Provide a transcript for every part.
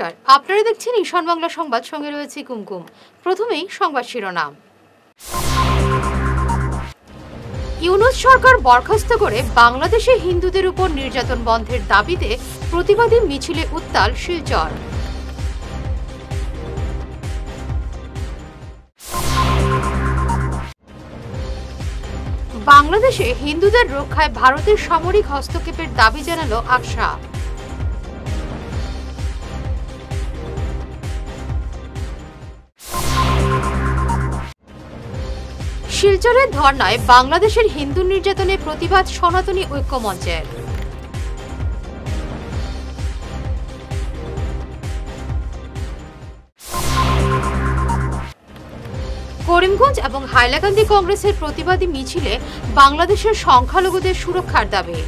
নমস্কার, আপনারা দেখছেন ঈশান বাংলা সংবাদ, সঙ্গে রয়েছে কুমকুম। প্রথমেই সংবাদ শিরোনাম। ইউনূস সরকার বরখাস্ত করে বাংলাদেশে হিন্দুদের উপর নির্যাতন বন্ধের দাবিতে প্রতিবাদী মিছিলে উত্তাল শিলচর। বাংলাদেশে হিন্দুদের রক্ষায় ভারতের সামরিক হস্তক্ষেপের দাবি জানালো আকসা। শিলচরের ধর্নায় বাংলাদেশের হিন্দু নির্যাতনের প্রতিবাদ সনাতনী ঐক্য মঞ্চের। করিমগঞ্জ এবং হাইলাকান্দি কংগ্রেসের প্রতিবাদী মিছিলে বাংলাদেশের সংখ্যালঘুদের সুরক্ষার দাবি।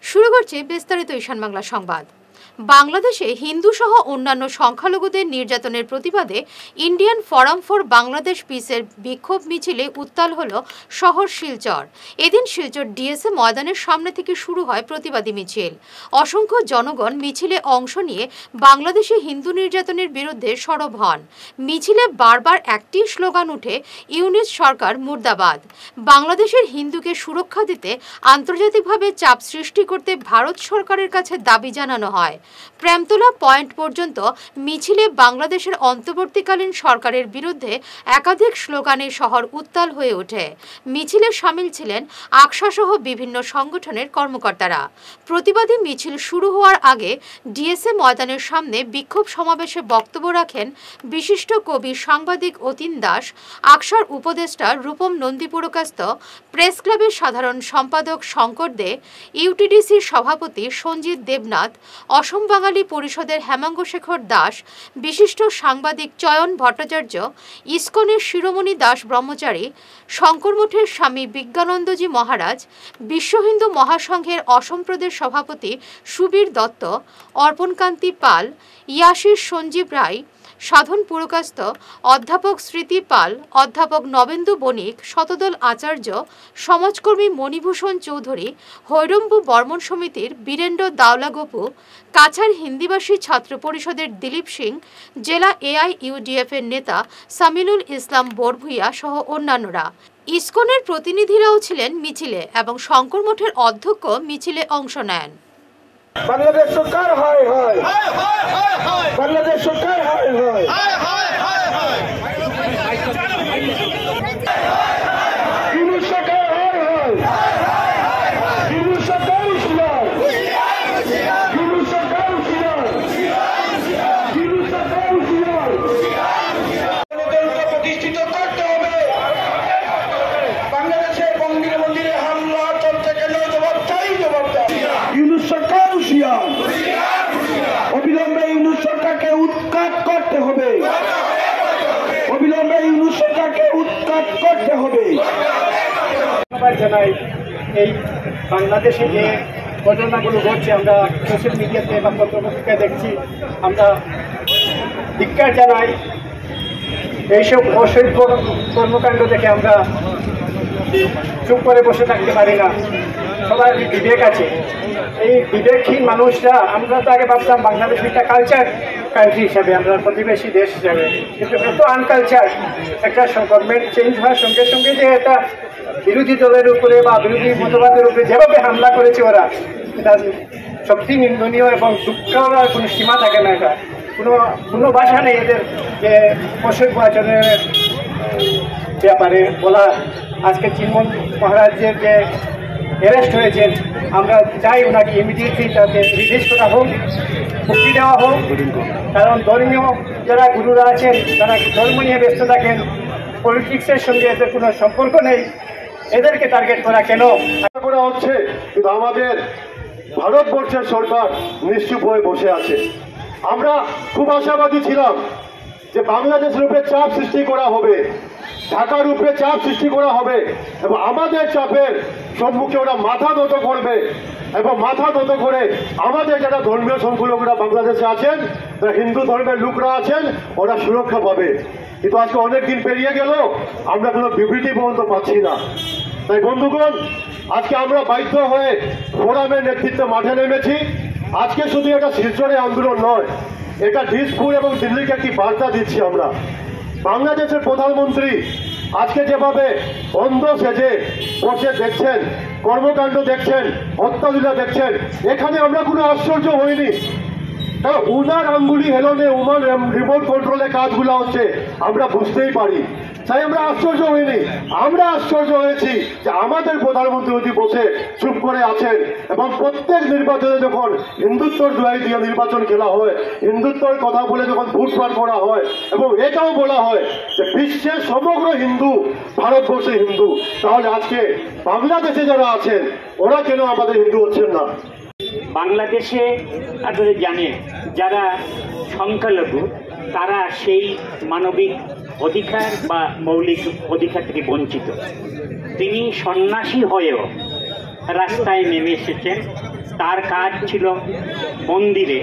শুরু করছে বিস্তারিত ঈশান বাংলা সংবাদ। বাংলাদেশে হিন্দু সহ অন্যান্য সংখ্যালঘুদের নির্যাতনের প্রতিবাদে ইন্ডিয়ান ফোরাম ফর বাংলাদেশ পিসের বিক্ষোভ মিছিলে উত্তাল হল শহর শিলচর। এদিন শিলচর ডিএসএ ময়দানের সামনে থেকে শুরু হয় প্রতিবাদী মিছিল। অসংখ্য জনগণ মিছিলে অংশ নিয়ে বাংলাদেশে হিন্দু নির্যাতনের বিরুদ্ধে সরব হন। মিছিলে বারবার একটি স্লোগান উঠে, ইউনূস সরকার মুর্দাবাদ। বাংলাদেশের হিন্দুকে সুরক্ষা দিতে আন্তর্জাতিকভাবে চাপ সৃষ্টি করতে ভারত সরকারের কাছে দাবি জানানো হয়। প্রেমতলা পয়েন্ট পর্যন্ত মিছিলে বাংলাদেশের অন্তর্বর্তীকালীন সরকারের বিরুদ্ধে একাধিক স্লোগানে শহর উত্তাল হয়ে ওঠে। মিছিলে শামিল ছিলেন আকসা সহ বিভিন্ন সংগঠনের কর্মকর্তারা। প্রতিবাদী মিছিল শুরু হওয়ার আগে ডিএসএ ময়দানের সামনে বিক্ষোভ সমাবেশে বক্তব্য রাখেন বিশিষ্ট কবি সাংবাদিক অতীন দাস, আকসার উপদেষ্টা রূপম নন্দীপুরকাস্ত, প্রেস ক্লাবের সাধারণ সম্পাদক শঙ্কর দে, ইউটিডিসির সভাপতি সঞ্জিত দেবনাথ, অসম বাঙালি পরিষদের হেমাঙ্গশেখর দাস, বিশিষ্ট সাংবাদিক চয়ন ভট্টাচার্য, ইসকনের শিরোমণি দাস ব্রহ্মচারী, শঙ্করমঠের স্বামী বিজ্ঞানন্দজি মহারাজ, বিশ্ব হিন্দু মহাসংঘের অসম প্রদেশ সভাপতি সুবীর দত্ত, অর্পণকান্তি পাল, ইয়াশিস সঞ্জীব রায়, সাধন পুরকাস্ত, অধ্যাপক স্মৃতি পাল, অধ্যাপক নবেন্দু বণিক, শতদল আচার্য, সমাজকর্মী মণিভূষণ চৌধুরী, হৈরম্বু বর্মন সমিতির বীরেন্দ্র দাওলাগোপু, কাছাড় হিন্দিভাষী ছাত্র পরিষদের দিলীপ সিং, জেলা এআইইউডিএফ এর নেতা সামিলুল ইসলাম বরভুইয়া সহ অন্যান্যরা। ইসকনের প্রতিনিধিরাও ছিলেন মিছিলে এবং শঙ্কর মঠের অধ্যক্ষ মিছিলে অংশ নেন। বাংলাদেশ সরকার হয় হয়, বাংলাদেশ সরকার হয় হয়, ইউনূস সরকার হয় হয়, ইউনূস সরকার হুঁশিয়ার, ইউনূস সরকার হুঁশিয়ার, ইউনূস সরকার হুঁশিয়ার। প্রতিষ্ঠিত করতে হবে। বাংলাদেশের মন্দিরে মন্দিরে হামলা চলছে কেন? জবাব চাই, জবাব চাই। ইউনূস সরকার হুঁশিয়ার, অবিলম্বে ইউনূস সরকারকে উৎখাত করতে হবে, অবিলম্বে ইউনূস সরকারকে উৎখাত করতে হবে। ধন্যবাদ জানাই। এই বাংলাদেশে যে ঘটনাগুলো ঘটছে, আমরা সোশ্যাল মিডিয়াতে বা পত্রপত্রিকায় দেখছি, আমরা ধিক্কার জানাই। এইসব অসভ্য কর্মকাণ্ড দেখে আমরা চুপ করে বসে থাকতে পারি না। সবার বিবেক আছে। এই বিবেকহীন মানুষরা, আমরা তো আগে ভাবতাম বাংলাদেশ একটা কালচার কান্ট্রি হিসাবে, আমরা প্রতিবেশী দেশ হিসাবে, কিন্তু এত আনকালচার। একটা গভর্নমেন্ট চেঞ্জ হওয়ার সঙ্গে সঙ্গে যে এটা বিরোধী দলের উপরে বা বিরোধী মতবাদের উপরে যেভাবে হামলা করেছে ওরা, এটা সত্যি নিন্দনীয় এবং দুঃখ হওয়ার কোনো সীমা থাকে না। এটা কোনো ভাষা নেই এদের যে অসভ্য আচরণের ব্যাপারে বলা। আজকে চিন্মন মহারাজের যে অ্যারেস্ট হয়েছেন, আমরা চাই ওনাকে ইমিডিয়েটলি তাকে রিলিজ করা হোক, মুক্তি দেওয়া হোক। কারণ ধর্মীয় যারা গুরুরা আছেন তারা ধর্ম নিয়ে ব্যস্ত থাকেন, পলিটিক্সের সঙ্গে এদের কোনো সম্পর্ক নেই। এদেরকে টার্গেট করা কেন করা হচ্ছে? কিন্তু আমাদের ভারতবর্ষের সরকার নিশ্চুপ হয়ে বসে আছে। আমরা খুব আশাবাদী ছিলাম যে বাংলাদেশের উপরে চাপ সৃষ্টি করা হবে, ঢাকার উপরে চাপ সৃষ্টি করা হবে এবং আমাদের চাপের সম্মুখে ওরা মাথা নত করবে এবং মাথা নত করে আমাদের যারা ধর্মীয় সংখ্যালঘুরা বাংলাদেশে আছেন, যারা হিন্দু ধর্মের লোকরা আছেন, ওরা সুরক্ষা পাবে। কিন্তু আজকে অনেক দিন পেরিয়ে গেল, আমরা কোনো বিবৃতি পর্যন্ত পাচ্ছি না। তাই বন্ধুগণ, আজকে আমরা বাধ্য হয়ে ফোরামের নেতৃত্বে মাঠে নেমেছি। আজকে শুধু এটা শিলচরে আন্দোলন নয়, এটা দিসপুর এবং দিল্লিকে একটি বার্তা দিচ্ছি আমরা। বাংলাদেশের প্রধানমন্ত্রী আজকে যেভাবে অন্ধ সেজে বসে দেখছেন, কর্মকাণ্ড দেখছেন, হত্যালীলা দেখছেন, এখানে আমরা কোনো আশ্চর্য হইনি। উনার আঙ্গুলি হেলনে উমার রিমোট কন্ট্রোলে কাজগুলো হচ্ছে আমরা বুঝতেই পারি, তাই আমরা আশ্চর্য হইনি। আমরা আশ্চর্য হয়েছি যে আমাদের প্রধানমন্ত্রী যদি বসে চুপ করে আছেন এবং প্রত্যেক নির্বাচনে যখন হিন্দুত্বর দোহাই দিয়ে নির্বাচন খেলা হয়, হিন্দুত্বর কথা বলে যখন ভোটপাট করা হয় এবং এটাও বলা হয় যে বিশ্বের সমগ্র হিন্দু ভারতবর্ষে হিন্দু, তাহলে আজকে বাংলাদেশে যারা আছেন ওরা কেন আমাদের হিন্দু হচ্ছেন না? বাংলাদেশে আপনারা জানেন যারা সংখ্যালঘু তারা সেই মানবিক অধিকার বা মৌলিক অধিকার থেকে বঞ্চিত। তিনি সন্ন্যাসী হয়েও রাস্তায় নেমে এসেছেন। তার কাজ ছিল মন্দিরে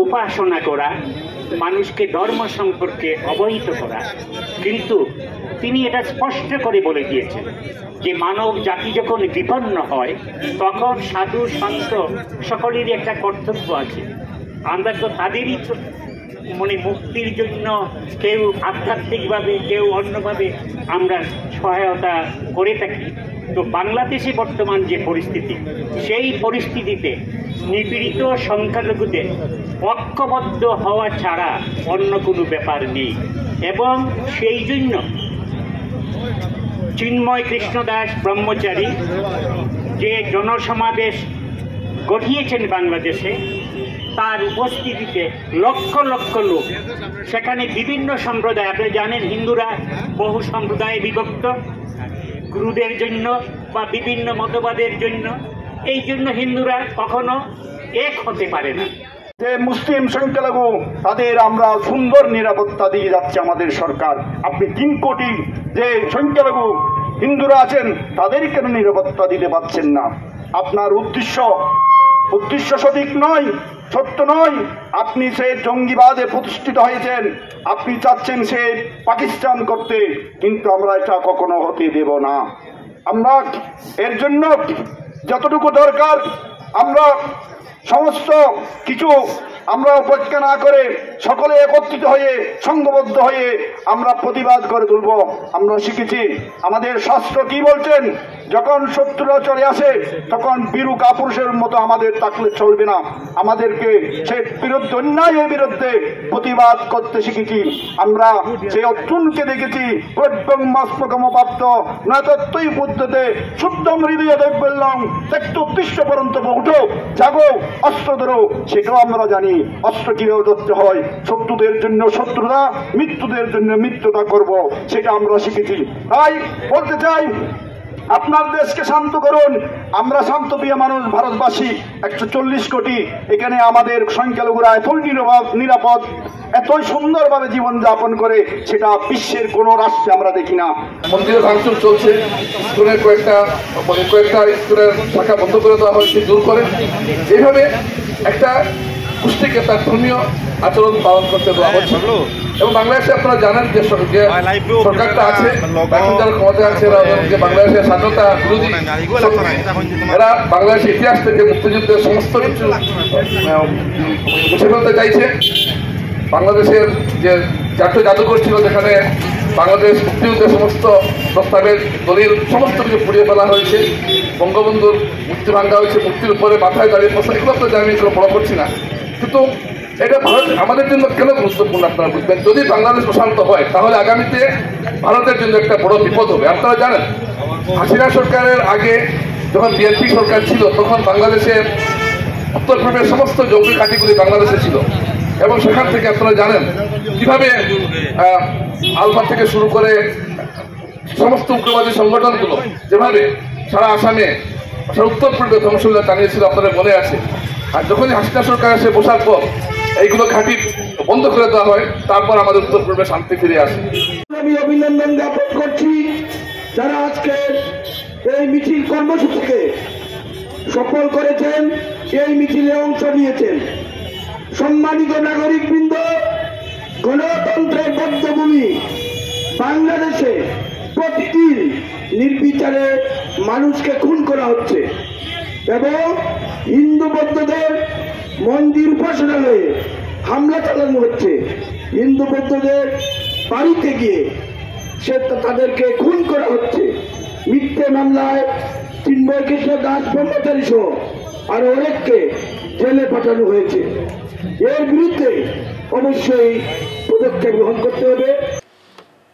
উপাসনা করা, মানুষকে ধর্ম সম্পর্কে অবহিত করা, কিন্তু তিনি এটা স্পষ্ট করে বলে দিয়েছেন যে মানব জাতি যখন বিপন্ন হয় তখন সাধু সন্ত সকলেরই একটা কর্তব্য আছে। আমরা তো তাদেরই মুক্তির জন্য কেউ আধ্যাত্মিকভাবে কেউ অন্যভাবে আমরা সহায়তা করে থাকি। তো বাংলাদেশে বর্তমান যে পরিস্থিতি, সেই পরিস্থিতিতে নিপীড়িত সংখ্যালঘুদের ঐক্যবদ্ধ হওয়া ছাড়া অন্য কোনো ব্যাপার নেই। এবং সেই জন্য চিন্ময় কৃষ্ণদাস ব্রহ্মচারী যে জনসমাবেশ গঠিয়েছেন বাংলাদেশে, তার উপস্থিতিতে লক্ষ লক্ষ লোক, সেখানে বিভিন্ন সম্প্রদায়, আপনি জানেন হিন্দুরা বহু সম্প্রদায়ে বিভক্ত, গুরুদের জন্য বা বিভিন্ন মতবাদের জন্য, এই জন্য হিন্দুরা কখনো এক হতে পারে না। যে মুসলিম সংখ্যালঘু তাদের আমরা সুন্দর নিরাপত্তা দিয়ে যাচ্ছে আমাদের সরকার। আপনি 3 কোটি যে সংখ্যালঘু হিন্দুরা আছেন তাদের কেন নিরাপত্তা দিতে পারছেন না? আপনার উদ্দেশ্য সঠিক নয়, সত্য নয়। আপনি সে জঙ্গিবাদে প্রতিষ্ঠিত হয়েছেন, আপনি চাচ্ছেন সে পাকিস্তান করতে, কিন্তু আমরা এটা কখনো হতে দেব না। আমরা এর জন্য যতটুকু দরকার আমরা সমস্ত কিছু আমরা উপেক্ষা না করে সকলে একত্রিত হয়ে সংঘবদ্ধ হয়ে আমরা প্রতিবাদ করে তুলব। আমরা শিখেছি আমাদের শাস্ত্র কি বলছেন, যখন শত্রুরা চলে আসে তখন বীরু কাপুরুষের মতো আমাদের থাকলে চলবে না, আমাদেরকে সেই বিরুদ্ধে অন্যায়ের বিরুদ্ধে প্রতিবাদ করতে শিখেছি। আমরা সেই অর্জুনকে দেখেছি, ব্রহ্মস্পকমপ্রাপ্ত নয়তত্ত্বই বুদ্ধতে শুদ্ধম হৃদয় বললাম একটু উদ্দেশ্য পর্যন্ত উঠো, জাগো, অস্ত্র ধরো। সেটাও আমরা জানি অস্ত্র কিভাবে ধরতে হয়। শত্রুদের জন্য শত্রুতা, মৃত্যুদের জন্য মৃত্যুতা করব, সেটা আমরা শিখেছি। তাই বলতে চাই আপনার দেশকে শান্ত করুন। আমরা শান্তপ্রিয় মানুষ ভারতবাসী 140 কোটি, এখানে আমাদের সংখ্যালঘুরা এতই নিরাপদ, এতই সুন্দরভাবে জীবনযাপন করে, সেটা বিশ্বের কোনো রাষ্ট্রে আমরা দেখি না। মন্দিরে ভাঙচুর চলছে, স্কুলের কয়েকটা স্কুলের শাখা বন্ধ করে দেওয়া হয়েছে জোর করে। এইভাবে একটা গোষ্ঠীকে তার ধর্মীয় আচরণ পালন করতে দেওয়া হচ্ছে। এবং বাংলাদেশে আপনারা জানেন যে সরকারটা আছে, এখন যারা ক্ষমতায় আছে এরা বাংলাদেশের স্বাধীনতা বিরোধী, এরা বাংলাদেশের ইতিহাস থেকে মুক্তিযুদ্ধের সমস্ত কিছু মুছে ফেলতে চাইছে। বাংলাদেশের যে জাতীয় জাদুঘর ছিল, যেখানে বাংলাদেশ মুক্তিযুদ্ধের সমস্ত প্রস্তাবের দলিল সমস্ত কিছু পুড়িয়ে ফেলা হয়েছে, বঙ্গবন্ধুর মূর্তি ভাঙা হয়েছে, মূর্তির উপরে মাথায় দাঁড়িয়ে প্রশ্ন, এগুলো তো জানি, এগুলো বড় করছি না। কিন্তু এটা ভারত আমাদের জন্য কেন গুরুত্বপূর্ণ আপনারা বুঝবেন। যদি বাংলাদেশ প্রশান্ত হয় তাহলে আগামীতে ভারতের জন্য একটা বড় বিপদ হবে। আপনারা জানেন হাসিনা সরকারের আগে যখন বিএনপি সরকার ছিল তখন বাংলাদেশের উত্তর পূর্বের সমস্ত জঙ্গি ঘাঁটিগুলি বাংলাদেশে ছিল, এবং সেখান থেকে আপনারা জানেন কিভাবে আলফা থেকে শুরু করে সমস্ত উগ্রবাদী সংগঠনগুলো যেভাবে সারা আসামে সারা উত্তর পূর্বে ধ্বংসলীলা চালিয়েছিল, আপনাদের মনে আছে। আর যখনই হাসিনা সরকার এসে বসার পর এইগুলো ঘাঁটি বন্ধ করে দেওয়া হয়, তারপর আমাদের উত্তর পূর্বে শান্তি ফিরে আসে। আমি অভিনন্দন জ্ঞাপন করছি যারা আজকে এই মিছিল কর্মসূচিকে সফল করেছেন, এই মিছিলে অংশ নিয়েছেন। সম্মানিত নাগরিকবৃন্দ, গণতন্ত্রের বদ্ধভূমি বাংলাদেশে প্রতিদিন নির্বিচারে মানুষকে খুন করা হচ্ছে এবং হিন্দু বৌদ্ধদের মন্দির উপাসনালয়ে হামলা চালানো হচ্ছে। হিন্দু বৌদ্ধদের বাড়িতে গিয়ে তাদেরকে খুন করা হচ্ছে। মিথ্যে মামলায় চিন্ময় কৃষ্ণ দাস ব্রহ্মচারী সহ আরো অনেককে জেলে পাঠানো হয়েছে। এর বিরুদ্ধে অবশ্যই পদক্ষেপ গ্রহণ করতে হবে।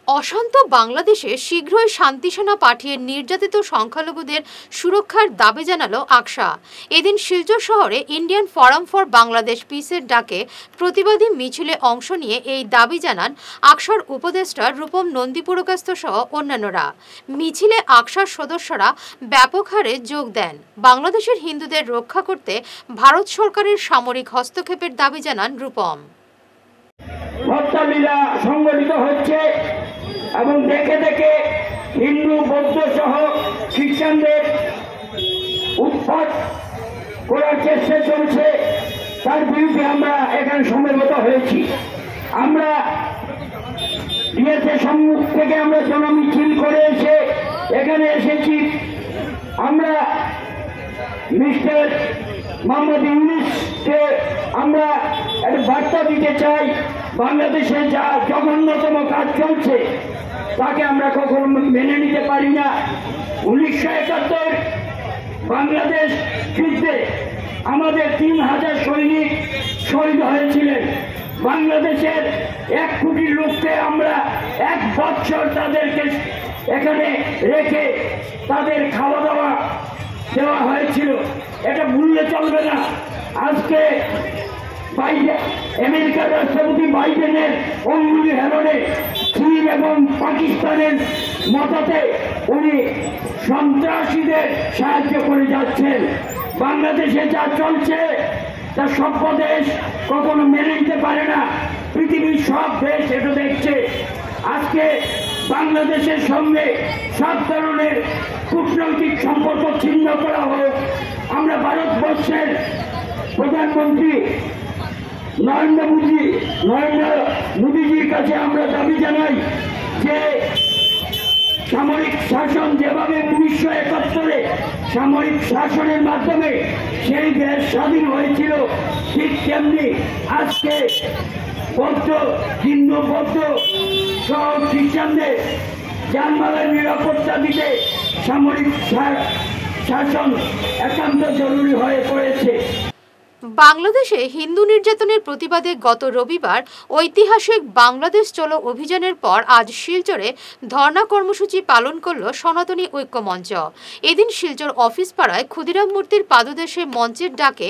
অশান্ত বাংলাদেশে শীঘ্রই শান্তিসেনা পাঠিয়ে নির্যাতিত সংখ্যালঘুদের সুরক্ষার দাবি জানালো আকসা। এদিন শিলচর শহরে ইন্ডিয়ান ফোরাম ফর বাংলাদেশ পিসের ডাকে প্রতিবাদী মিছিলে অংশ নিয়ে এই দাবি জানান আকসার উপদেষ্টা রূপম নন্দীপুরকাস্ত সহ অন্যান্যরা। মিছিলে আকসার সদস্যরা ব্যাপক হারে যোগ দেন। বাংলাদেশের হিন্দুদের রক্ষা করতে ভারত সরকারের সামরিক হস্তক্ষেপের দাবি জানান রূপম। হত্যালীলা সংগঠিত হচ্ছে এবং দেখে দেখে হিন্দু বৌদ্ধ সহ খ্রিস্টানদের উৎপাত করার চেষ্টা চলছে। তার বিরুদ্ধে আমরা এখানে সমবেত হয়েছি। আমরা ডিএসএ সম্মুখ থেকে আমরা জনমিছিল করে এখানে এসেছি। আমরা মিস্টার মোহাম্মদ ইউনূসকে আমরা একটা বার্তা দিতে চাই, বাংলাদেশে যা জঘন্যতম কাজ চলছে তাকে আমরা কখনো মেনে নিতে পারি না। 1971 বাংলাদেশ যুদ্ধে আমাদের 3000 সৈনিক শহীদ হয়েছিলেন। বাংলাদেশের 1 কোটি লোককে আমরা 1 বছর তাদেরকে এখানে রেখে তাদের খাওয়া দাওয়া দেওয়া হয়েছিল। এটা ভুললে চলবে না। আজকে আমেরিকার রাষ্ট্রপতি বাইডেনের অঙ্গুলি হেলনে চীন এবং পাকিস্তানের মতাতে উনি সন্ত্রাসীদের সাহায্য করে যাচ্ছেন। বাংলাদেশে যা চলছে তা সভ্য দেশ কখনো মেনে নিতে পারে না। পৃথিবীর সব দেশ এটা দেখছে। আজকে বাংলাদেশের সঙ্গে সব ধরনের কূটনৈতিক সম্পর্ক ছিন্ন করা হোক। আমরা ভারতবর্ষের প্রধানমন্ত্রী নরেন্দ্র মোদীজির কাছে আমরা দাবি জানাই যে সামরিক শাসন যেভাবে 1971 সামরিক শাসনের মাধ্যমে সেই দেশ স্বাধীন হয়েছিল, ঠিক তেমনি আজকে হিন্দু বৌদ্ধ সহ খ্রিস্টানদের জানমালের নিরাপত্তা দিতে সামরিক শাসন একান্ত জরুরি হয়ে পড়েছে। বাংলাদেশে হিন্দু নির্যাতনের প্রতিবাদে গত রবিবার ঐতিহাসিক বাংলাদেশ চলো অভিযানের পর আজ শিলচরে ধর্ণা কর্মসূচি পালন করল সনাতনী ঐক্য মঞ্চ। এদিন শিলচর অফিস পাড়ায় ক্ষুদিরাম মূর্তির পাদদেশে মঞ্চের ডাকে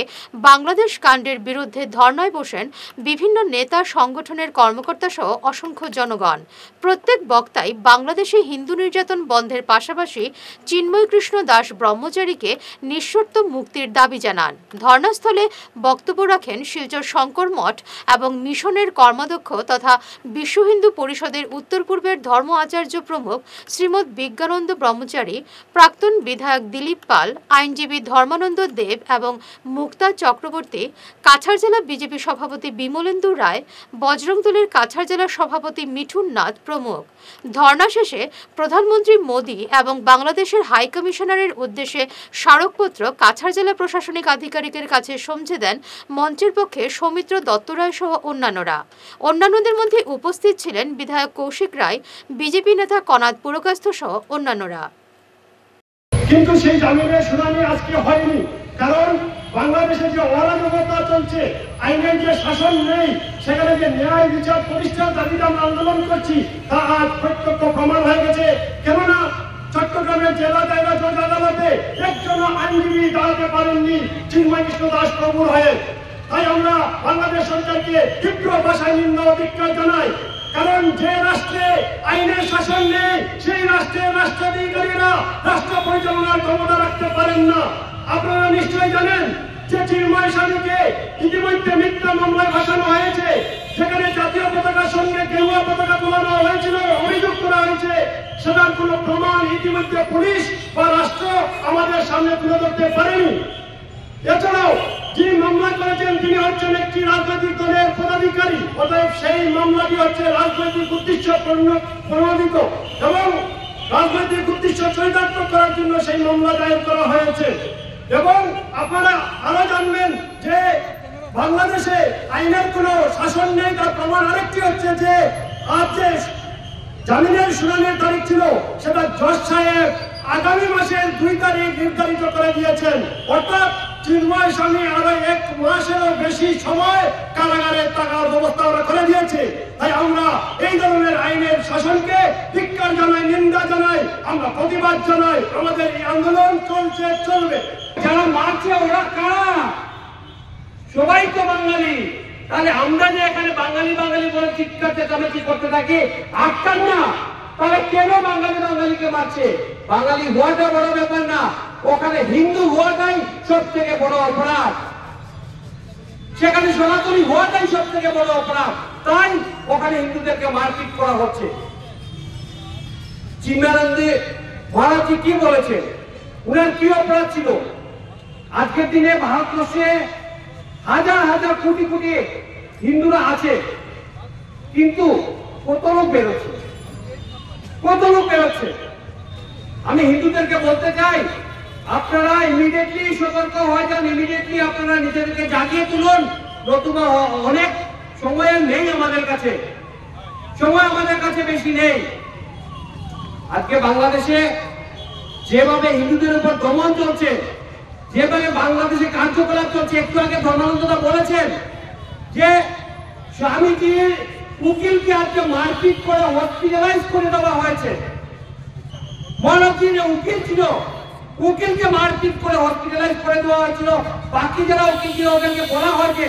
বাংলাদেশ কাণ্ডের বিরুদ্ধে ধর্নায় বসেন বিভিন্ন নেতা, সংগঠনের কর্মকর্তা সহ অসংখ্য জনগণ। প্রত্যেক বক্তাই বাংলাদেশে হিন্দু নির্যাতন বন্ধের পাশাপাশি চিন্ময় কৃষ্ণ দাস ব্রহ্মচারীকে নিঃশর্ত মুক্তির দাবি জানান। ধর্নাস্থলে বক্তব্য রাখেন শিলচর শঙ্কর মঠ এবং মিশনের কর্মাধ্যক্ষ তথা বিশ্ব হিন্দু পরিষদের উত্তর পূর্বের ধর্ম আচার্য প্রমুখ শ্রীমৎ বিজ্ঞানন্দ ব্রহ্মচারী, প্রাক্তন বিধায়ক দিলীপ পাল, আইনজীবী ধর্মানন্দ দেব এবং মুক্তা চক্রবর্তী, কাছাড় জেলা বিজেপি সভাপতি বিমলেন্দু রায়, বজরং দলের কাছাড় জেলা সভাপতি মিঠুন নাথ প্রমুখ। ধর্না শেষে প্রধানমন্ত্রী মোদী এবং বাংলাদেশের হাই কমিশনারের উদ্দেশ্যে স্মারকপত্র কাছাড় জেলা প্রশাসনিক আধিকারিকের কাছে সমঝে দেন মঞ্চের পক্ষে সৌমিত্র দত্ত রায় সহ অন্যান্যরা। অন্যান্যদের মধ্যে উপস্থিত ছিলেন বিধায়ক কৌশিক রায়, বিজেপি নেতা কনাদ পুরকাস্ত সহ অন্যান্যরা। কিন্তু সেই জামিনের শুনানি আজকে হয়নি, কারণ বাংলাদেশে যে অরাজকতা চলছে, আইনের যে শাসন নেই, সেখানে যে ন্যায় বিচার প্রতিষ্ঠার দাবিতে আমরা আন্দোলন করছি তা আজ প্রত্যক্ষ প্রমাণ হয়ে গেছে। কেননা চট্টগ্রামের জেলা জজ আদালতে একজন আইনজীবী দাঁড়াতে পারেননি চিন্ময় কৃষ্ণ দাস প্রভুর হয়ে। তাই আমরা বাংলাদেশ সরকারকে তীব্র ভাষায় নিন্দা ও ধিক্কার জানাই। কারণ যে রাষ্ট্রে আইনের শাসন নেই, সেই রাষ্ট্রের রাষ্ট্রাধিকারীরা রাষ্ট্র পরিচালনার ক্ষমতা রাখতে পারেন না। আপনারা নিশ্চয়ই জানেন যে চিন্ময় স্বামীকে ইতিমধ্যে মিথ্যা মামলায় ফাঁসানো হয়েছে, সেখানে জাতীয় পতাকার সঙ্গে গেরুয়া পতাকা তোলানো হয়েছিল, অভিযোগ করা হয়েছে। সেটার কোনো প্রমাণ ইতিমধ্যে পুলিশ বা রাষ্ট্র আমাদের সামনে তুলে ধরতে পারেনি। এছাড়াও যিনি মামলা করেছেন তিনি হচ্ছেন একটি রাজনৈতিক দলের পদাধিকারী, অতএব সেই মামলাটি হচ্ছে রাজনৈতিক উদ্দেশ্য প্রণোদিত এবং রাজনৈতিক উদ্দেশ্য চরিতার্থ করার জন্য সেই মামলা দায়ের করা হয়েছে। এবং আপনারা আরো জানবেন যে বাংলাদেশে আইনের কোনো শাসন নেই, তার প্রমাণ আরেকটি হচ্ছে যে আজ যে জামিনের শুনানির তারিখ ছিল সেটা জজ সাহেব আগামী মাসের 2 তারিখ নির্ধারিত করে দিয়েছেন। অর্থাৎ চিন্ময় স্বামী আরো 1 মাসেরও বেশি সময় কারাগারে থাকার ব্যবস্থা আমরা করে দিয়েছে। তাই আমরা এই ধরনের আইনের শাসনকে ধিক্কার জানাই, নিন্দা জানাই, আমরা প্রতিবাদ জানাই। আমাদের এই আন্দোলন চলছে, চলবে। যারা মারছে ওরা কারা? সবাই তো বাঙালি। তাহলে আমরা যে এখানে বাঙালি বাঙালি বলে চিৎকার চেঁচামেচি করতে থাকি, আটকান না। তাহলে কেন বাঙালি বাঙালিকে মারছে? বাঙালি হওয়াটা বড় ব্যাপার না, ওখানে হিন্দু হওয়াটাই সব থেকে বড় অপরাধ, সেখানে সনাতনী হওয়াটাই সব থেকে বড় অপরাধ। তাই ওখানে হিন্দুদেরকে মারপিট করা হচ্ছে। চিন্ময়ানন্দে মহারাজজি কি বলেছে, উনার কি অপরাধ ছিল? আজকের দিনে ভারতবর্ষে হাজার হাজার কোটি কোটি হিন্দুরা আছে, কিন্তু কত লোক বেরোচ্ছে, কত লোক বেরোচ্ছে। আমি হিন্দুদেরকে বলতে চাই, আপনারা ইমিডিয়েটলি সতর্ক হয়ে যান, ইমিডিয়েটলি আপনারা নিজেদেরকে জাগিয়ে তুলুন। নতুবা অনেক সময় নেই আমাদের কাছে, সময় আমাদের কাছে বেশি নেই। আজকে বাংলাদেশে যেভাবে হিন্দুদের উপর দমন চলছে, যেভাবে বাংলাদেশে কার্যকলাপ চলছে, একটু আগে ধর্মানন্দদা বলেছেন যে স্বামীজির উকিলকে আজকে মারপিট করে হসপিটালাইজ করে দেওয়া হয়েছে। মহারাজজি যে উকিল ছিল, উকিলকে মারপিট করে হসপিটালাইজ করে দেওয়া হয়েছিল। বাকি যারা উকিল ছিল ওদেরকে বলা হয়েছে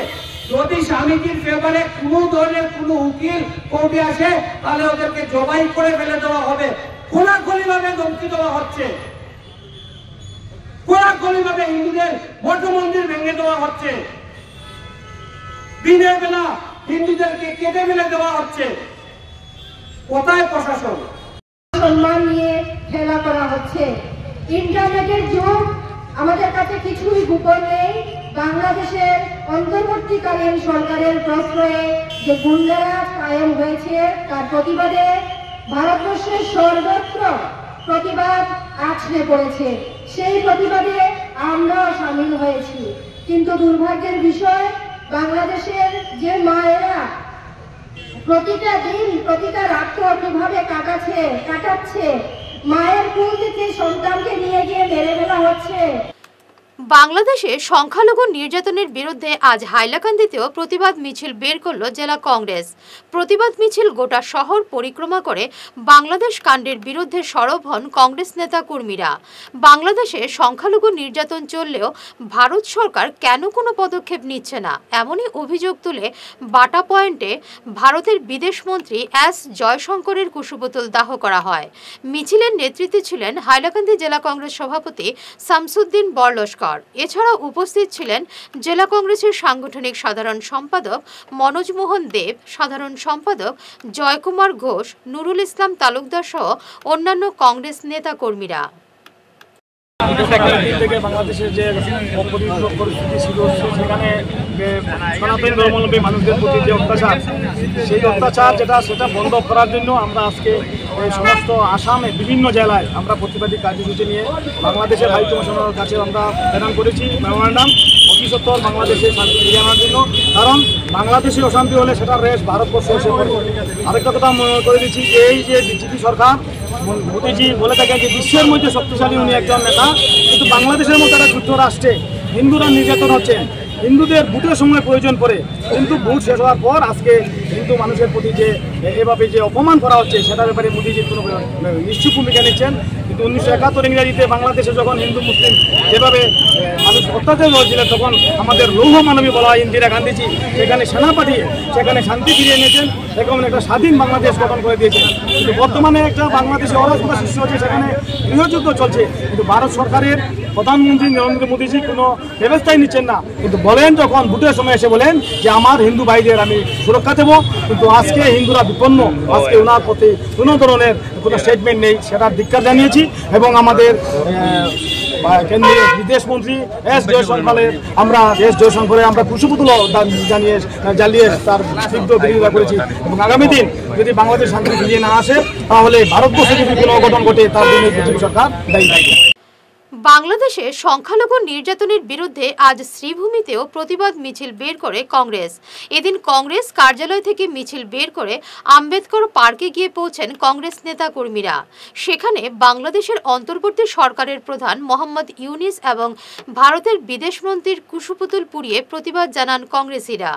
যদি স্বামীজির ফেভারে কোনো ধরনের কোনো উকিল কোর্টে আসে তাহলে ওদেরকে জবাই করে ফেলে দেওয়া হবে। খোলাখুলি ভাবে ধমকি দেওয়া হচ্ছে, খোলাখুলি ভাবে হিন্দুদের মঠ মন্দির ভেঙে দেওয়া হচ্ছে, দিনের বেলা হিন্দুদেরকে কেটে ফেলে দেওয়া হচ্ছে। কোথায় প্রশাসন? সম্মান নিয়ে খেলা করা হচ্ছে। ইন্টারনেটের যুগ, আমাদের কাছে কিছুই গোপন নেই। বাংলাদেশের অন্তর্বর্তীকালীন সরকারের প্রশ্রয়ে যে গুন্ডারাজ কায়েম হয়েছে তার প্রতিবাদে ভারতবর্ষের সর্বত্র প্রতিবাদ আছড়ে পড়েছে। সেই প্রতিবাদে আমরাও সামিল হয়েছি। কিন্তু দুর্ভাগ্যের বিষয়, বাংলাদেশের যে মায়েরা প্রতিটা দিন প্রতিটা রাত্র কিভাবে কাটাচ্ছে, মায়ের কোল থেকে সন্তানকে নিয়ে গিয়ে মেরে ফেলা হচ্ছে। বাংলাদেশে সংখ্যালঘু নির্যাতনের বিরুদ্ধে আজ হাইলাকান্দিতেও প্রতিবাদ মিছিল বের করল জেলা কংগ্রেস। প্রতিবাদ মিছিল গোটা শহর পরিক্রমা করে বাংলাদেশ কাণ্ডের বিরুদ্ধে সরব হন কংগ্রেস নেতা কর্মীরা। বাংলাদেশে সংখ্যালঘু নির্যাতন চললেও ভারত সরকার কেন কোনো পদক্ষেপ নিচ্ছে না, এমনই অভিযোগ তুলে বাটা পয়েন্টে ভারতের বিদেশমন্ত্রী এস জয়শঙ্করের কুশপুতল দাহ করা হয়। মিছিলের নেতৃত্বে ছিলেন হাইলাকান্দি জেলা কংগ্রেস সভাপতি শামসুদ্দিন বরলস্কর। এছাড়াও উপস্থিত ছিলেন জেলা কংগ্রেসের সাংগঠনিক সাধারণ সম্পাদক মনোজ মোহন দেব, সাধারণ সম্পাদক জয়কুমার ঘোষ, নুরুল ইসলাম তালুকদার সহ অন্যান্য কংগ্রেস নেতা কর্মীরা। থেকে বাংলাদেশের যে পরিস্থিতি ছিল সেখানে সনাতন ধর্মাবলম্বী মানুষদের প্রতি যে অত্যাচার, সেই অত্যাচার সেটা বন্ধ করার জন্য আমরা আজকে সমস্ত আসামে বিভিন্ন জেলায় আমরা প্রতিবাদী কার্যসূচি নিয়ে বাংলাদেশের হাই কমিশনারের কাছে আমরা প্রেরণ করেছি মেমোরান্ডাম, অতি সত্বর বাংলাদেশে শান্তি ফিরিয়ে আনার জন্য। কারণ বাংলাদেশে অশান্তি হলে সেটা রেশ ভারতবর্ষ এসে পড়বে। আরেকটা কথা মনে করে দিচ্ছি, এই যে বিজেপি সরকার, মোদীজি বলে থাকেন যে বিশ্বের মধ্যে শক্তিশালী উনি একজন নেতা, কিন্তু বাংলাদেশের মতো একটা যুদ্ধ রাষ্ট্রে হিন্দুরা নির্যাতন হচ্ছে, হিন্দুদের ভোটের সময় প্রয়োজন পড়ে, কিন্তু ভোট শেষ হওয়ার পর আজকে হিন্দু মানুষের প্রতি যে এভাবে যে অপমান করা হচ্ছে সেটার ব্যাপারে মোদীজির কোনো নিশ্চুপ ভূমিকা নিচ্ছেন। কিন্তু 1971 ইংরাজিতে বাংলাদেশে যখন হিন্দু মুসলিম যেভাবে মানুষ অত্যাচার হয়েছিলেন তখন আমাদের লৌহ মানবী বলা হয় ইন্দিরা গান্ধীজি সেখানে সেনা পাঠিয়ে সেখানে শান্তি ফিরিয়ে এনেছেন, এরকম একটা স্বাধীন বাংলাদেশ গঠন করে দিয়েছেন। কিন্তু বর্তমানে একটা বাংলাদেশে অরাজকতা সৃষ্টি হচ্ছে, সেখানে গৃহযুদ্ধ চলছে, কিন্তু ভারত সরকারের প্রধানমন্ত্রী নরেন্দ্র মোদীজি কোনো ব্যবস্থাই নিচ্ছেন না। কিন্তু বলেন যখন ভোটের সময় এসে বলেন যে আমার হিন্দু ভাইদের আমি সুরক্ষা দেব, কিন্তু আজকে হিন্দুরা বিপন্ন, আজকে ওনার প্রতি কোনো ধরনের কোনো স্টেটমেন্ট নেই, সেটার ধিক্কার জানিয়েছি। এবং আমাদের কেন্দ্রীয় বিদেশ মন্ত্রী এস জয়শঙ্করের আমরা কুশপুতুল জ্বালিয়ে তার তীব্র বিরোধিতা করেছি এবং আগামী দিন যদি বাংলাদেশ শান্তি ফিরিয়ে না আসে তাহলে ভারতবর্ষে যদি কোনো অঘটন ঘটে তার জন্য বিজেপি সরকার দায়ী থাকবে। বাংলাদেশে সংখ্যালঘু নির্যাতনের বিরুদ্ধে আজ শ্রীভূমিতেও প্রতিবাদ মিছিল বের করে কংগ্রেস। এদিন কংগ্রেস কার্যালয় থেকে মিছিল বের করে আম্বেদকর পার্কে গিয়ে পৌঁছেন কংগ্রেস নেতা কর্মীরা। সেখানে বাংলাদেশের অন্তর্বর্তী সরকারের প্রধান মোহাম্মদ ইউনিস এবং ভারতের বিদেশমন্ত্রীর কুশপুতুল পুড়িয়ে প্রতিবাদ জানান কংগ্রেসীরা।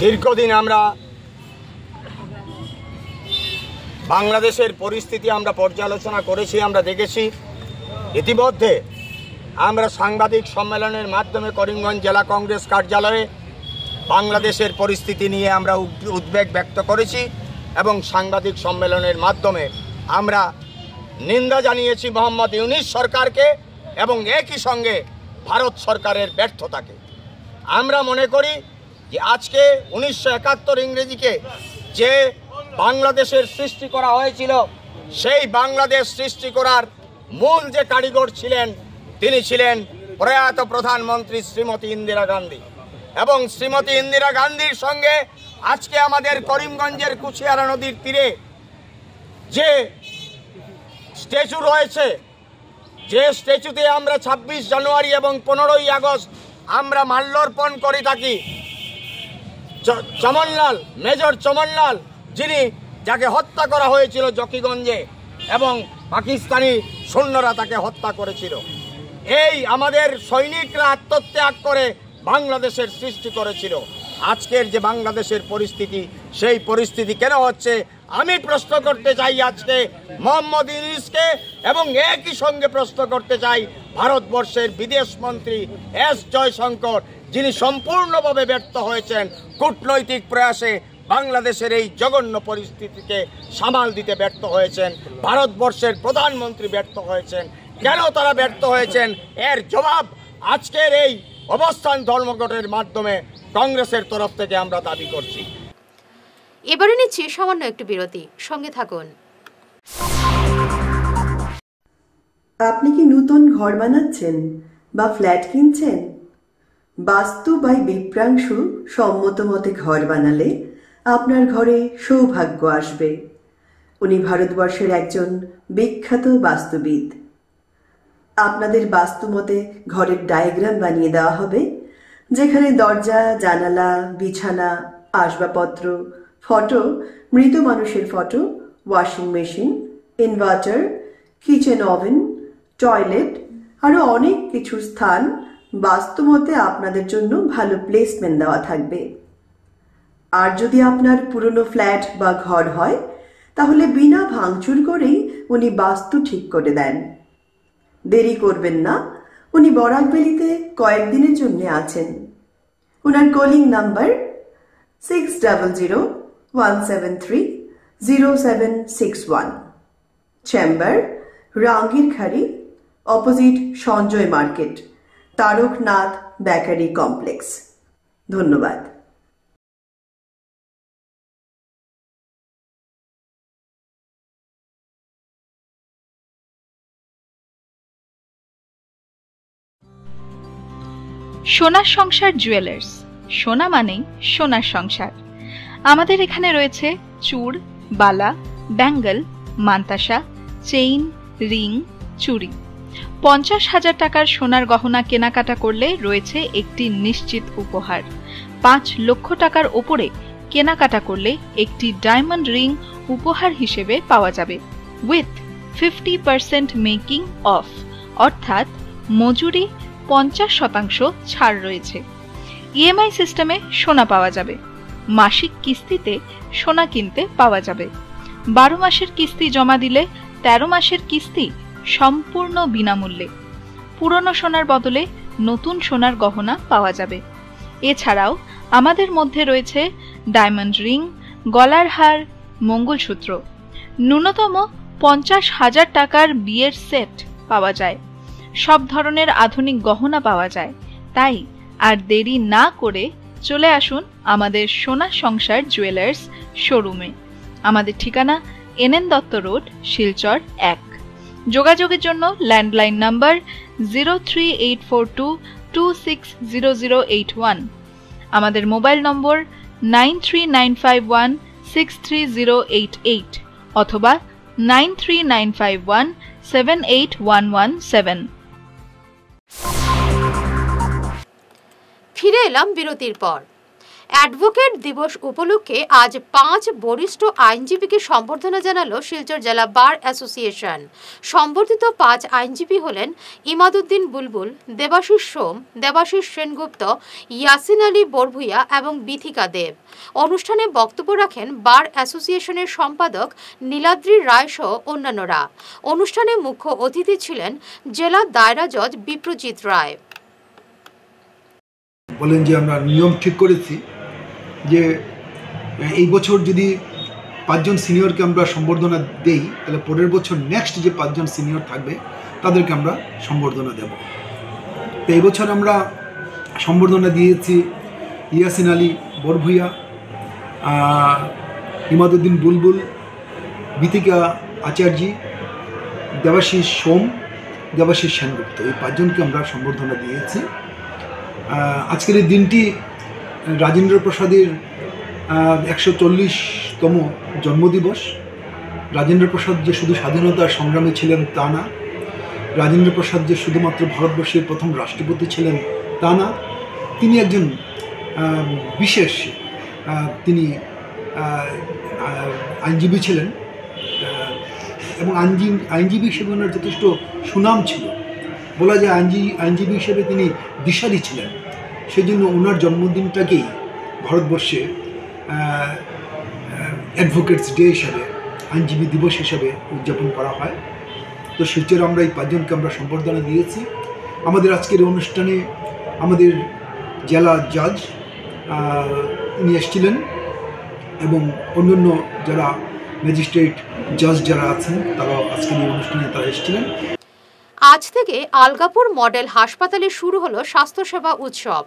দীর্ঘদিন আমরা বাংলাদেশের পরিস্থিতি আমরা পর্যালোচনা করেছি, আমরা দেখেছি। ইতিমধ্যে আমরা সাংবাদিক সম্মেলনের মাধ্যমে করিমগঞ্জ জেলা কংগ্রেস কার্যালয়ে বাংলাদেশের পরিস্থিতি নিয়ে আমরা উদ্বেগ ব্যক্ত করেছি এবং সাংবাদিক সম্মেলনের মাধ্যমে আমরা নিন্দা জানিয়েছি মোহাম্মদ ইউনিস সরকারকে এবং একই সঙ্গে ভারত সরকারের ব্যর্থতাকে। আমরা মনে করি যে আজকে 1971 ইংরেজিকে যে বাংলাদেশের সৃষ্টি করা হয়েছিল, সেই বাংলাদেশ সৃষ্টি করার মূল যে কারিগর ছিলেন তিনি ছিলেন প্রয়াত প্রধানমন্ত্রী শ্রীমতী ইন্দিরা গান্ধী। এবং শ্রীমতী ইন্দিরা গান্ধীর সঙ্গে আজকে আমাদের করিমগঞ্জের কুশিয়ারা নদীর তীরে যে স্ট্যাচু রয়েছে, যে স্ট্যাচুতে আমরা 26 জানুয়ারি এবং 15ই আগস্ট আমরা মাল্যার্পণ করে থাকি, চমনলাল, মেজর চমনলাল, যাকে হত্যা করা হয়েছিল জকিগঞ্জে এবং পাকিস্তানি সৈন্যরা তাকে হত্যা করেছিল। এই আমাদের সৈনিকরা আত্মত্যাগ করে বাংলাদেশের সৃষ্টি করেছিল। আজকের যে বাংলাদেশের পরিস্থিতি, সেই পরিস্থিতি কেন হচ্ছে আমি প্রশ্ন করতে চাই আজকে মোহাম্মদ ইউনিসকে এবং একই সঙ্গে প্রশ্ন করতে চাই ভারতবর্ষের বিদেশ মন্ত্রী এস জয়শঙ্কর, যিনি সম্পূর্ণভাবে ব্যর্থ হয়েছেন কূটনৈতিক প্রয়াসে বাংলাদেশের এই জঘন্য পরিস্থিতিকে সামাল দিতে ব্যর্থ হয়েছেন। ভারতবর্ষের প্রধানমন্ত্রী ব্যর্থ হয়েছেন। কেন তারা ব্যর্থ হয়েছেন এর জবাব আজকের এই অবস্থান ধর্মঘটের মাধ্যমে কংগ্রেসের তরফ থেকে আমরা দাবি করছি। এবারে নিচ্ছি সামান্য একটু বিরতি, সঙ্গে থাকুন। আপনি কি নতুন ঘর বানাচ্ছেন বা ফ্ল্যাট কিনছেন? বাস্তু বাই বিপ্রাংশু সম্মত মতে ঘর বানালে আপনার ঘরে সৌভাগ্য আসবে। উনি ভারতবর্ষের একজন বিখ্যাত বাস্তুবিদ। আপনাদের বাস্তু মতে ঘরের ডায়াগ্রাম বানিয়ে দেওয়া হবে, যেখানে দরজা, জানালা, বিছানা, আসবাবপত্র, ফটো, মৃত মানুষের photo, washing machine, inverter, kitchen oven, toilet আরও অনেক কিছু স্থান বাস্তুমতে আপনাদের জন্য ভালো প্লেসমেন্ট দেওয়া থাকবে। আর যদি আপনার পুরনো ফ্ল্যাট বা ঘর হয় তাহলে বিনা ভাঙচুর করেই উনি বাস্তু ঠিক করে দেন। দেরি করবেন না, উনি বরাকবেলিতে কয়েকদিনের জন্য আছেন। ওনার calling number 6001730761, chamber Rangirkhari, opposite Sanjay market, Taraknath bakery complex. ধন্যবাদ। সোনার সংসার জুয়েলার্স, সোনা মানেই সোনার সংসার। আমাদের এখানে রয়েছে চূড়, বালা, ব্যাঙ্গল, মান্তাসা, চেইন, রিং, চুড়ি। 50,000 টাকার সোনার গহনা কেনাকাটা করলে রয়েছে একটি নিশ্চিত উপহার। 5 লক্ষ টাকার ওপরে কেনাকাটা করলে একটি ডায়মন্ড রিং উপহার হিসেবে পাওয়া যাবে, উইথ 50% মেকিং অফ, অর্থাৎ মজুরি 50% ছাড় রয়েছে। ইএমআই সিস্টেমে সোনা পাওয়া যাবে। মাসিক কিস্তিতে সোনা কিনতে পাওয়া যাবে। 12 মাসের কিস্তি জমা দিলে 13 মাসের কিস্তি সম্পূর্ণ বিনামূল্যে। পুরনো সোনার বদলে নতুন সোনার গহনা পাওয়া যাবে। এছাড়াও আমাদের মধ্যে রয়েছে ডায়মন্ড রিং, গলার হার, মঙ্গলসূত্র। ন্যূনতম 50,000 টাকার বিয়ের সেট পাওয়া যায়। সব ধরনের আধুনিক গহনা পাওয়া যায়। তাই আর দেরি না করে চলে আসুন আমাদের সোনা সংসার জুয়েলার্স শোরুমে। আমাদের ঠিকানা NN দত্ত রোড, শিলচর 1। যোগাযোগের জন্য ল্যান্ডলাইন নাম্বার 03842260081, আমাদের মোবাইল নম্বর 9395163088 অথবা 9395178117। ফিরে এলাম বিরতির পর। অ্যাডভোকেট দিবস উপলক্ষে আজ 5 বরিষ্ঠ আইনজীবীকে সম্বর্ধনা জানালো শিলচর জেলা বার অ্যাসোসিয়েশন। সম্বর্ধিত 5 আইনজীবী হলেন ইমাদুদ্দিন বুলবুল, দেবাশিস সোম, দেবাশিস সেনগুপ্ত, ইয়াসিন আলী বরভুইয়া এবং বিথিকা দেব। অনুষ্ঠানে বক্তব্য রাখেন বার অ্যাসোসিয়েশনের সম্পাদক নীলাদ্রি রায় সহ অন্যান্যরা। অনুষ্ঠানে মুখ্য অতিথি ছিলেন জেলা দায়রা জজ বিপ্রজিৎ রায়। বলেন যে আমরা নিয়ম ঠিক করেছি যে এই বছর যদি 5 জন সিনিয়রকে আমরা সম্বর্ধনা দেই, তাহলে পরের বছর নেক্সট যে 5 জন সিনিয়র থাকবে তাদেরকে আমরা সম্বর্ধনা দেব। তো এই বছর আমরা সম্বর্ধনা দিয়েছি ইয়াসিন আলী বরভুইয়া, ইমাদুদ্দিন বুলবুল, বিথিকা আচার্য, দেবাশিস সোম, দেবাশিস সেনগুপ্ত, এই 5 জনকে আমরা সম্বর্ধনা দিয়েছি। আজকের এই দিনটি রাজেন্দ্র প্রসাদের 140তম জন্মদিবস। রাজেন্দ্র প্রসাদ যে শুধু স্বাধীনতার সংগ্রামী ছিলেন তা না, রাজেন্দ্র প্রসাদ যে শুধুমাত্র ভারতবর্ষের প্রথম রাষ্ট্রপতি ছিলেন তা না, তিনি একজন বিশেষ তিনি আইনজীবী ছিলেন এবং আইনজীবী হিসেবে ওনার যথেষ্ট সুনাম ছিল। বলা যায় আইনজীবী হিসেবে তিনি দিশারি ছিলেন। সেজন্য ওনার জন্মদিনটাকেই ভারতবর্ষে অ্যাডভোকেটস ডে হিসাবে, আইনজীবী দিবস হিসাবে উদযাপন করা হয়। তো শিলচরে আমরা এই 5 জনকে আমরা সম্বর্ধনা দিয়েছি। আমাদের আজকের অনুষ্ঠানে আমাদের জেলা জজ উনি এসেছিলেন এবং অন্যান্য যারা ম্যাজিস্ট্রেট জজ যারা আছেন তারাও আজকের এই অনুষ্ঠানে তারা এসেছিলেন। আজ থেকে আলগাপুর মডেল হাসপাতালে শুরু হলো স্বাস্থ্যসেবা উৎসব।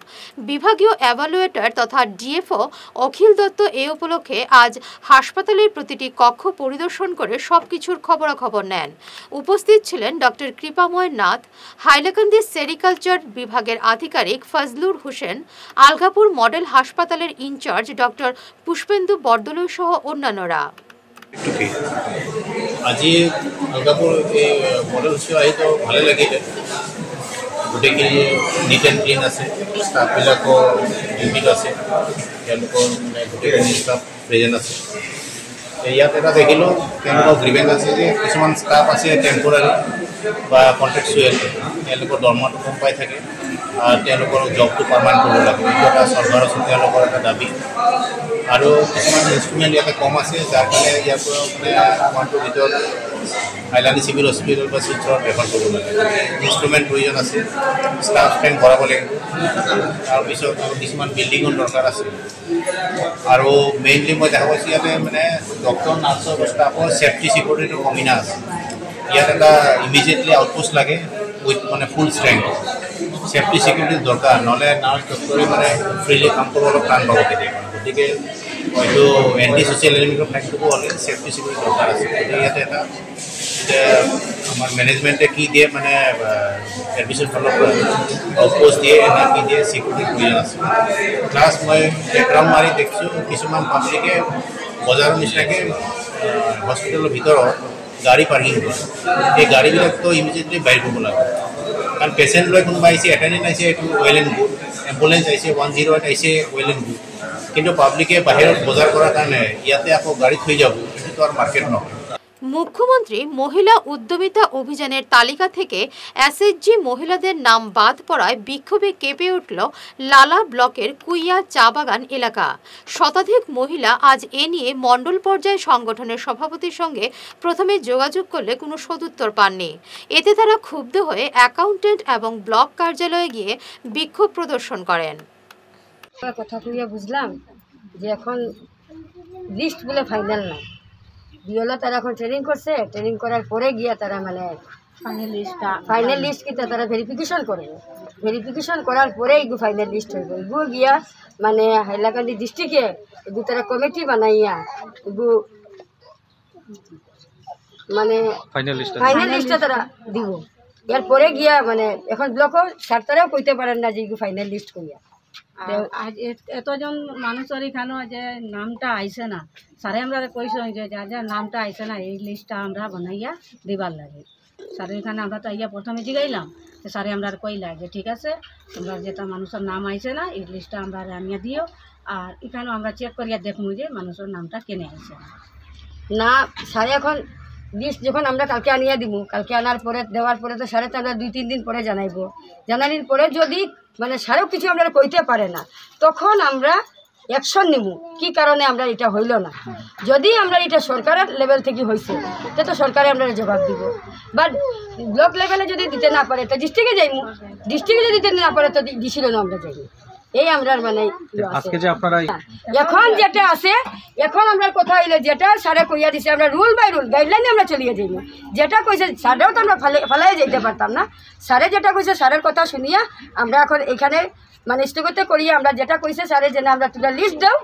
বিভাগীয় এভালুয়েটর তথা ডিএফও অখিল দত্ত এই উপলক্ষে আজ হাসপাতালের প্রতিটি কক্ষ পরিদর্শন করে সবকিছুর খবরাখবর নেন। উপস্থিত ছিলেন ডক্টর কৃপাময় নাথ, হাইলাকান্দি সেরিকালচার বিভাগের আধিকারিক ফজলুর হোসেন, আলগাপুর মডেল হাসপাতালের ইনচার্জ ডক্টর পুষ্পেন্দু বরদলৈ সহ অন্যান্যরা। আজি আলগাপুৰ এই মডেল শ্ব' আহি তো ভালে লাগিলে। গোটেইখিনি নিট এণ্ড ক্লিন আছে, ষ্টাফবিলাকৰ ডিউটিত আছে, তেওঁলোকৰ মানে গোটেইখিনি ষ্টাফ প্ৰেজেণ্ট আছে। ইয়াত এটা দেখিলোঁ তেওঁলোকৰ গ্ৰিভেঞ্চ আছে যে কিছুমান ষ্টাফ আছে টেম্পৰাৰী বা কণ্ট্ৰেকচুৱেল, তেওঁলোকৰ দৰমহাটো কম পাই থাকে আৰু তেওঁলোকৰ জবটো পাৰ্মানেণ্ট কৰিব লাগে। এইটো এটা চৰকাৰৰ ওচৰত তেওঁলোকৰ এটা দাবী। আৰু কিছুমান ইনষ্ট্ৰুমেণ্ট ইয়াতে কম আছে, যাৰ কাৰণে ইয়াৰ পৰা মানে আমাৰটোৰ ভিতৰত হাইলাকান্দি চিভিল হস্পিটেল বা শিলচৰত ৰেফাৰ কৰিব লাগে। ইনষ্ট্ৰুমেণ্ট প্ৰয়োজন আছে, ষ্টাফ ষ্ট্ৰেংথ বঢ়াব লাগিব। তাৰপিছত কিছুমান বিল্ডিঙৰ দৰকাৰ আছে। আৰু মেইনলি মই দেখা পাইছোঁ ইয়াতে মানে ডক্টৰ নাৰ্ছৰ ষ্টাফৰ ছেফটি ছিকিউৰিটিৰ কমিনা আছে। ইয়াত এটা ইমিডিয়েটলি আউটপোষ্ট লাগে উইথ মানে ফুল ষ্ট্ৰেংথ। ছেফটি ছিকিউৰিটিৰ দৰকাৰ, নহ'লে নাৰ্ছ ডক্টৰে মানে ফ্ৰীলি কাম কৰিব অলপ টান পাব কেতিয়াবা। গতিকে হয়তো এণ্টি ছ'চিয়েল এলিমেণ্টৰ ফেক্টৰটো হ'লে ছেফটি ছিকিউৰিটি দৰকাৰ আছে। গতিকে ইয়াতে এটা আমাৰ মেনেজমেণ্টে কি দিয়ে মানে এডমিশ্যন ফালৰ পৰা আউটপোষ্ট দিয়ে নে কি দিয়ে, ছিকিউৰিটিৰ প্ৰয়োজন আছে। প্লাছ মই বেকগ্ৰাউণ্ড মাৰি দেখিছোঁ কিছুমান পাব্লিকে বজাৰৰ নিচিনাকৈ হস্পিটেলৰ ভিতৰত গাড়ী পাৰ্কিং কৰে। এই গাড়ীবিলাকতো ইমিডিয়েটলি বাহিৰ কৰিব লাগে, কাৰণ পেচেণ্ট লৈ কোনোবা আহিছে, এটেণ্ডেণ্ট আহিছে, এইটো ৱেল এণ্ড গুড, এম্বুলেঞ্চ আহিছে, 108 আহিছে, ৱেল এণ্ড গুড। কিন্তু পাব্লিকে বাহিৰত বজাৰ কৰাৰ কাৰণে ইয়াতে আকৌ গাড়ী থৈ যাব, এইটোতো আৰু মাৰ্কেট নহয়। মুখ্যমন্ত্রী মহিলা উদ্যমিতা অভিযানের তালিকা থেকে এসএইচজি মহিলাদের নাম বাদ পড়ায় বিক্ষোভে কেঁপে উঠল লালা ব্লকের কুইয়া চা বাগান এলাকা। শতাধিক মহিলা আজ এ নিয়ে মণ্ডল পর্যায়ে সংগঠনের সভাপতির সঙ্গে প্রথমে যোগাযোগ করলে কোনো সদুত্তর পাননি। এতে তারা ক্ষুব্ধ হয়ে অ্যাকাউন্টেন্ট এবং ব্লক কার্যালয়ে গিয়ে বিক্ষোভ প্রদর্শন করেন। কথা কইয়া বুঝলাম যে এখন লিস্ট বলে ফাইনাল না, বিএলও তারা এখন ট্রেনিং করছে, ট্রেনিং করার পরে গিয়া তারা মানে ফাইনাল লিস্ট কিতা তারা ভেরিফিকেশন করবে, ভেরিফিকেশন করার পরে এগু ফাইনাল লিস্ট হইব। এগু গিয়া মানে হাইলাকান্দি ডিস্ট্রিক্টে এগু তারা কমিটি বানাইয়া এগু মানে ফাইনাল লিস্টটা তারা দিব এরপরে গিয়া মানে এখন ব্লকও স্যারতারাও কইতে পারেন না যে ফাইনাল লিস্ট কইয়া আজ এতজন মানুষের এখানে যে নামটা আইসে না স্যারে আমরা কইস যে যা যা নামটা আইসে না এই লিস্টটা আমরা বানাইয়া দিবার লাগে স্যারের এখানে আমরা তো ইয়া প্রথমে জিগাইলাম স্যারে আমরা কইলা যে ঠিক আছে তোমরা যেটা মানুষের নাম আইসে না এই লিস্টটা আমরা আনিয়া দিও আর এখানেও আমরা চেক করিয়া দেখবো যে মানুষের নামটা কেনে আইসে না স্যারে এখন লিস্ট যখন আমরা কালকে আনিয়া দিব কালকে আনার পরে দেওয়ার পরে তো স্যারে তো আমরা 2-3 দিন পরে জানাইবো জানানির পরে যদি মানে স্যারেও কিছু আমরা কইতে পারে না তখন আমরা অ্যাকশন নিব কি কারণে আমরা এটা হইল না যদি আমরা এটা সরকারের লেভেল থেকে হয়েছে তো সরকারে আমরা জবাব দিব বাট ব্লক লেভেলে যদি দিতে না পারে তো ডিস্ট্রিক্টে যাইমু ডিস্ট্রিক্টে যদি দিতে না পারে তো ডিসিল না আমরা যাই এই আমরা মানে আজকে যে আপনারা এখন যেটা আছে এখন আমরা কথা হইলে যেটা স্যারে কইয়া দিছে আমরা রুল বাই রুল গাইডলাইনে আমরা চলিয়ে যাইব যেটা কইছে স্যারেও তো আমরা ফেলাই যেতে পারতাম না স্যারে যেটা কইছে স্যারের কথা শুনিয়া আমরা এখন এখানে মানে স্থগিত করিয়া আমরা যেটা কইছে স্যারে যে আমরা তুলা লিস্ট দাও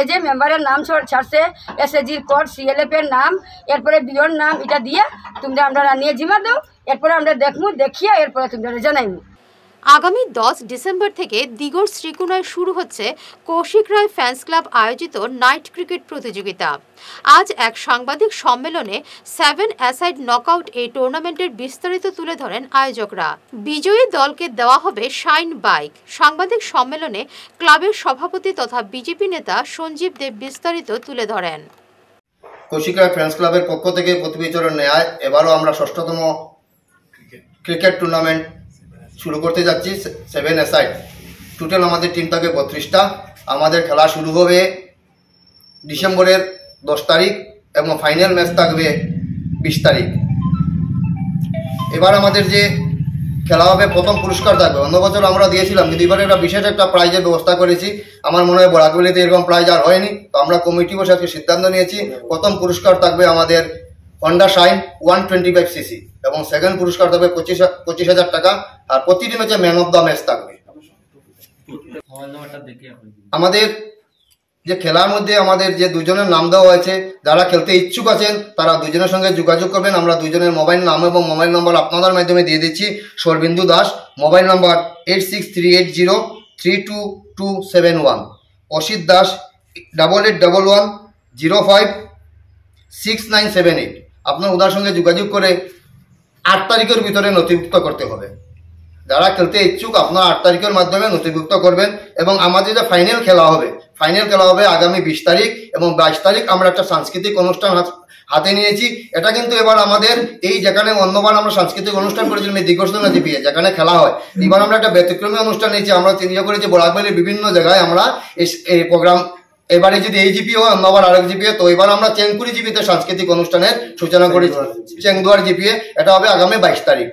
যে মেম্বারের নাম ছাড়ছে এসএজির কোড সিএলএফ এর নাম এরপরে বিওর নাম এটা দিয়ে তোমরা আমরা নিয়ে জিমা দাও এরপরে আমরা দেখমু দেখিয়া এরপরে তোমরা জানাইমু আগামী 10 ডিসেম্বর থেকে দিগর শ্রীকুনায় শুরু হচ্ছে কৌশিক রায় ফ্যান্স ক্লাব আয়োজিত নাইট ক্রিকেট প্রতিযোগিতা আজ এক সাংবাদিক সম্মেলনে 7 অ্যাসাইড নকআউট এই টুর্নামেন্টের বিস্তারিত তুলে ধরেন আয়োজকরা বিজয়ী দলকে দেওয়া হবে শাইন বাইক সাংবাদিক সম্মেলনে ক্লাবের সভাপতি তথা বিজেপি নেতা সঞ্জীব দেব বিস্তারিত তুলে ধরেন কৌশিক রায় ফ্যান্স ক্লাবের পক্ষ থেকে প্রতি বছরের ন্যায় এবারও আমরা 6তম ক্রিকেট টুর্নামেন্ট শুরু করতে যাচ্ছি 7 অ্যাসাইড টোটাল আমাদের টিম থাকবে 32টা আমাদের খেলা শুরু হবে ডিসেম্বরের 10 তারিখ এবং ফাইনাল ম্যাচ থাকবে 20 তারিখ এবার আমাদের যে খেলা হবে প্রথম পুরস্কার থাকবে অন্য বছর আমরা দিয়েছিলাম কিন্তু এবারে একটা বিশেষ একটা প্রাইজের ব্যবস্থা করেছি আমার মনে হয় বরাকবিলিতে এরকম প্রাইজ আর হয়নি তো আমরা কমিটি বসে আজকে সিদ্ধান্ত নিয়েছি প্রথম পুরস্কার থাকবে আমাদের হন্ডা শাইন 125 সিসি এবং সেকেন্ড পুরস্কার থাকবে 25,000 টাকা আর প্রতিটি ম্যাচে ম্যান অফ দ্য ম্যাচ থাকবে আমাদের যে খেলার মধ্যে আমাদের যে দুজনের নাম দেওয়া হয়েছে যারা খেলতে ইচ্ছুক আছেন তারা দুজনের সঙ্গে যোগাযোগ করবেন আমরা দুজনের মোবাইল নাম এবং মোবাইল নম্বর আপনাদের মাধ্যমে দিয়ে দিচ্ছি সরবিন্দু দাস মোবাইল নম্বর 8638032271 অসিত দাস 8811056978 আপনার ওদের সঙ্গে যোগাযোগ করে 8 তারিখের ভিতরে নথিভুক্ত করতে হবে যারা খেলতে ইচ্ছুক আপনারা 8 তারিখের মাধ্যমে নথিভুক্ত করবেন এবং আমাদের যে ফাইনাল খেলা হবে আগামী 20 তারিখ এবং 22 তারিখ আমরা একটা সাংস্কৃতিক অনুষ্ঠান হাতে নিয়েছি এটা কিন্তু এবার আমাদের এই যেখানে অন্যবার আমরা সাংস্কৃতিক অনুষ্ঠান করেছিলাম এই দিগর্ষণা জিপিএ যেখানে খেলা হয় এবার আমরা একটা ব্যতিক্রমী অনুষ্ঠান নিয়েছি আমরা চিন্তা করেছি বরাকবালির বিভিন্ন জায়গায় আমরা এই প্রোগ্রাম এবারে যদি এই জিপি হয় অন্যবার আরেক জিপিএ তো এবার আমরা চেংকুড়ি জিপিতে সাংস্কৃতিক অনুষ্ঠানের সূচনা করেছি চেংদুয়ার জিপিএ এটা হবে আগামী 22 তারিখ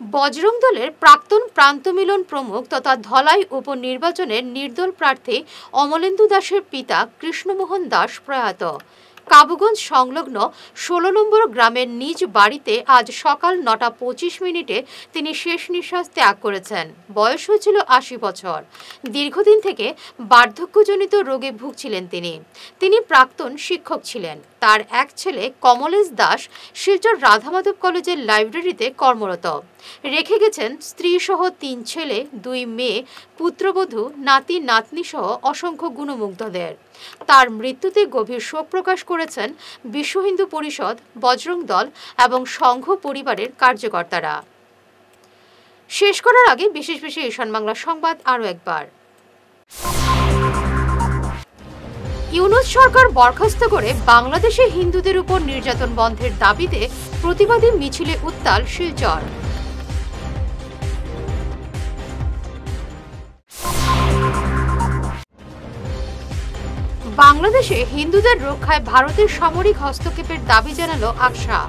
বজরং দলের প্রাক্তন প্রান্ত মিলন প্রমুখ তথা ধলাই উপনির্বাচনের নির্দল প্রার্থী অমলেন্দু দাসের পিতা কৃষ্ণমোহন দাস প্রয়াত কাবুগঞ্জ সংলগ্ন 16 নম্বর গ্রামের নিজ বাড়িতে আজ সকাল 9:25 তিনি শেষ নিঃশ্বাস ত্যাগ করেছেন বয়স হয়েছিল 80 বছর দীর্ঘদিন থেকে বার্ধক্যজনিত রোগে ভুগছিলেন তিনি প্রাক্তন শিক্ষক ছিলেন তার এক ছেলে কমলেশ দাস শিলচর রাধামাধব কলেজের লাইব্রেরিতে কর্মরত রেখে গেছেন স্ত্রী সহ 3 ছেলে 2 মেয়ে পুত্রবধূ নাতি নাতনি সহ অসংখ্য গুণমুগ্ধদের তার মৃত্যুতে গভীর শোক প্রকাশ করেছেন বিশ্ব হিন্দু পরিষদ বজরং দল এবং সংঘ পরিবারের কার্যকর্তারা শেষ করার আগে বিশেষ ঈশান বাংলা সংবাদ আরো একবার ইউনূস সরকার বরখাস্ত করে বাংলাদেশে হিন্দুদের উপর নির্যাতন বন্ধের দাবিতে প্রতিবাদী মিছিলে উত্তাল শিলচর বাংলাদেশে হিন্দুদের রক্ষায় ভারতের সামরিক হস্তক্ষেপের দাবি জানালো আকসা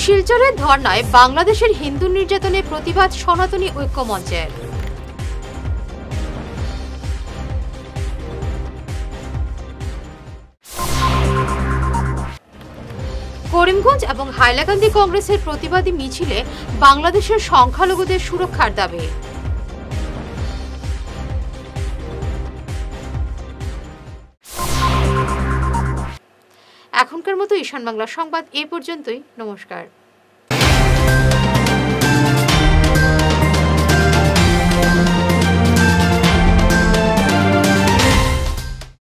শিলচরের ধর্নায় বাংলাদেশের হিন্দু নির্যাতনের প্রতিবাদ সনাতনী ঐক্য মঞ্চের করিমগঞ্জ এবং হাইলাকান্দি কংগ্রেসের প্রতিবাদী মিছিলে বাংলাদেশের সংখ্যালঘুদের সুরক্ষার দাবি এখনকার মতো ঈশান বাংলা সংবাদ এই পর্যন্তই। নমস্কার।